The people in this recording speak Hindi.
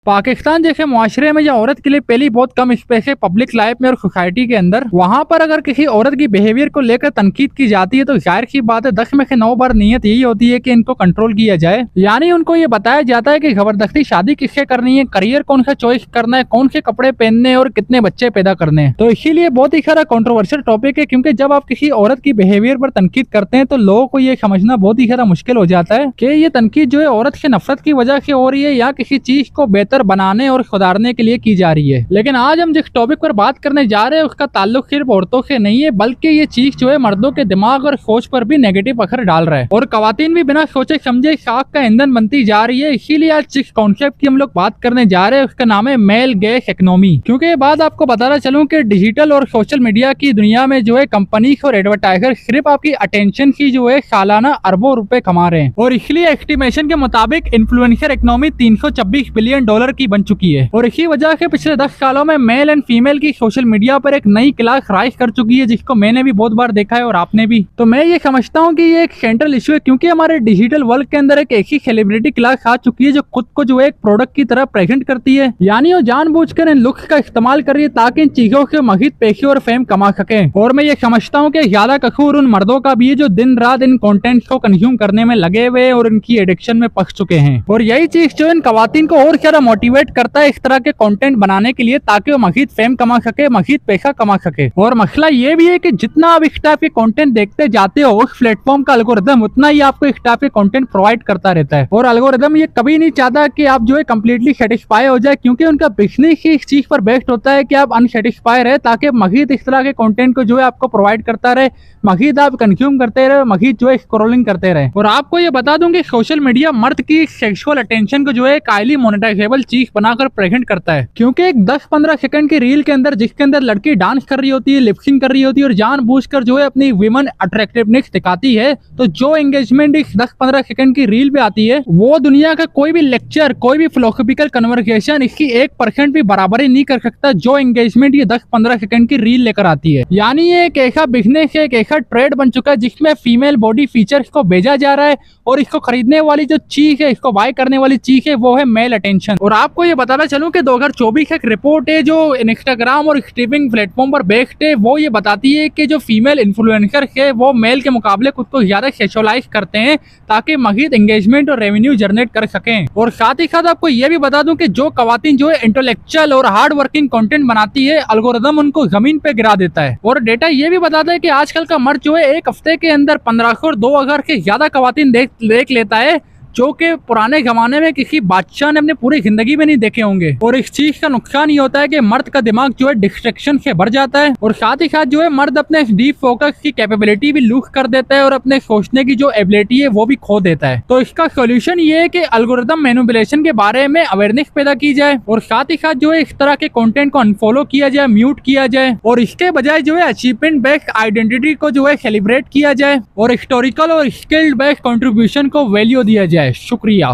पाकिस्तान जैसे मुआशरे में या औरत के लिए पहली बहुत कम स्पेस है पब्लिक लाइफ में और सोसाइटी के अंदर। वहाँ पर अगर किसी औरत की बिहेवियर को लेकर तनकीद की जाती है तो जाहिर सी बात है 10 में से 9 बार नीयत यही होती है कि इनको कंट्रोल किया जाए। यानी उनको ये बताया जाता है कि जबरदस्ती शादी किससे करनी है, करियर कौन सा चॉइस करना है, कौन से कपड़े पहनने हैं और कितने बच्चे पैदा करने हैं। तो इसीलिए बहुत ही सारा कॉन्ट्रोवर्शियल टॉपिक है, क्योंकि जब आप किसी औरत की बिहेवियर पर तनकीद करते हैं तो लोगों को ये समझना बहुत ही सारा मुश्किल हो जाता है कि ये तनकीद जो है औरत से नफरत की वजह से हो रही है या किसी चीज को बेहतर बनाने और सुधारने के लिए की जा रही है। लेकिन आज हम जिस टॉपिक पर बात करने जा रहे हैं उसका ताल्लुक सिर्फ औरतों से नहीं है, बल्कि ये चीज जो है मर्दों के दिमाग और सोच पर भी नेगेटिव असर डाल रहा है और खवातीन भी बिना सोचे समझे शाख का ईंधन बनती जा रही है। इसीलिए आज जिस कॉन्सेप्ट की हम लोग बात करने जा रहे हैं उसका नाम है मेल गैस इकोनॉमी। क्योंकि ये बात आपको बताना चलूं कि डिजिटल और सोशल मीडिया की दुनिया में जो है कंपनी और एडवर्टाइजर सिर्फ आपकी अटेंशन की जो है सालाना अरबों रुपए कमा रहे हैं और इसलिए एस्टिमेशन के मुताबिक इन्फ्लुएंसर इकोनॉमी $326 बिलियन की बन चुकी है और इसी वजह से पिछले 10 सालों में मेल एंड फीमेल की सोशल मीडिया पर एक नई क्लास राइज कर चुकी है, जिसको मैंने भी बहुत बार देखा है और आपने भी। तो मैं ये समझता हूँ कि ये एक सेंट्रल इशू है, क्योंकि हमारे डिजिटल वर्ल्ड के अंदर एक ऐसी सेलिब्रिटी क्लास आ चुकी है जो खुद को जो है एक प्रोडक्ट की तरह प्रेजेंट करती है। यानी वो जानबूझकर इन लुक्स का इस्तेमाल कर रही है ताकि इन चीजों से मजीद पैसे और फेम कमा सके। और मैं ये समझता हूँ कि ज्यादा कसूर उन मर्दों का भी है जो दिन रात इन कंटेंट को कंज्यूम करने में लगे हुए और इनकी एडिक्शन में फंस चुके हैं। और यही चीज जो इन खवातीन को और ज्यादा मोटिवेट करता है इस तरह के कंटेंट बनाने के लिए, ताकि वो मजीद फेम कमा सके, मजीद पैसा कमा सके। और मसला ये भी है कि जितना आप इस टाइप के कंटेंट देखते जाते हो उस प्लेटफॉर्म का एल्गोरिदम उतना ही आपको इस टाइप के कंटेंट प्रोवाइड करता रहता है। और एल्गोरिदम ये कभी नहीं चाहता कि आप जो है कम्प्लीटली सेटिस्फाई हो जाए, क्योंकि उनका बिजनेस ही इस चीज पर बेस्ड होता है कि आप अनसेटिस्फाई रहे, ताकि मजीद इस तरह के कंटेंट को जो है आपको प्रोवाइड करता रहे, मजीद आप कंज्यूम करते रहे, मजीद जो है स्क्रॉलिंग करते रहे। और आपको ये बता दूं कि सोशल मीडिया मर्द की सेक्सुअल अटेंशन को जो है एक हाईली मोनेटाइजेबल चीज बनाकर प्रेजेंट करता है, क्योंकि एक 10-15 सेकंड की रील के अंदर जिसके अंदर लड़की डांस कर रही होती है, लिपसिंग कर रही होती है और जानबूझकर जो है अपनी विमेन अट्रैक्टिवनेस दिखाती है, तो जो एंगेजमेंट इस 10-15 सेकंड की रील पे आती है वो दुनिया का कोई भी लेक्चर, कोई भी फिलोसॉफिकल कन्वर्सेशन इसकी 1% भी बराबरी नहीं कर सकता जो एंगेजमेंट ये 10-15 सेकंड की रील लेकर आती है। यानी ये एक ऐसा बिजनेस है, एक ऐसा ट्रेड बन चुका है जिसमें फीमेल बॉडी फीचर्स को भेजा जा रहा है और इसको खरीदने वाली जो चीज है, इसको बाय करने वाली चीज है वो है मेल अटेंशन। और आपको ये बताना चलूं कि 2024 एक रिपोर्ट है जो इंस्टाग्राम और स्ट्रीमिंग प्लेटफॉर्म पर बेस्ड है, वो ये बताती है कि जो फीमेल इन्फ्लुएंसर है वो मेल के मुकाबले खुद को ज्यादा सेक्सुअलाइज करते हैं ताकि मजीद एंगेजमेंट और रेवेन्यू जनरेट कर सकें। और साथ ही साथ आपको ये भी बता दूं कि जो खवातीन जो है इंटेलेक्चुअल और हार्ड वर्किंग कंटेंट बनाती है, एल्गोरिदम उनको जमीन पे गिरा देता है। और डेटा ये भी बताता है कि आजकल का मर्द जो है एक हफ्ते के अंदर 1500 और 2000 के ज्यादा खवातीन देख लेता है, जो कि पुराने जमाने में किसी बादशाह ने अपनी पूरी जिंदगी में नहीं देखे होंगे। और इस चीज का नुकसान ये होता है कि मर्द का दिमाग जो है डिस्ट्रैक्शन से भर जाता है और साथ ही साथ जो है मर्द अपने डीप फोकस की कैपेबिलिटी भी लूज कर देता है और अपने सोचने की जो एबिलिटी है वो भी खो देता है। तो इसका सोल्यूशन ये है कि एल्गोरिदम मैनिपुलेशन के बारे में अवेयरनेस पैदा की जाए और साथ ही साथ जो है इस तरह के कंटेंट को अनफॉलो किया जाए, म्यूट किया जाए और इसके बजाय जो है अचीवमेंट बेस्ड आइडेंटिटी को जो है सेलिब्रेट किया जाए और हिस्टोरिकल और स्किल्ड बेस्ड कंट्रीब्यूशन को वैल्यू दिया जाए। शुक्रिया।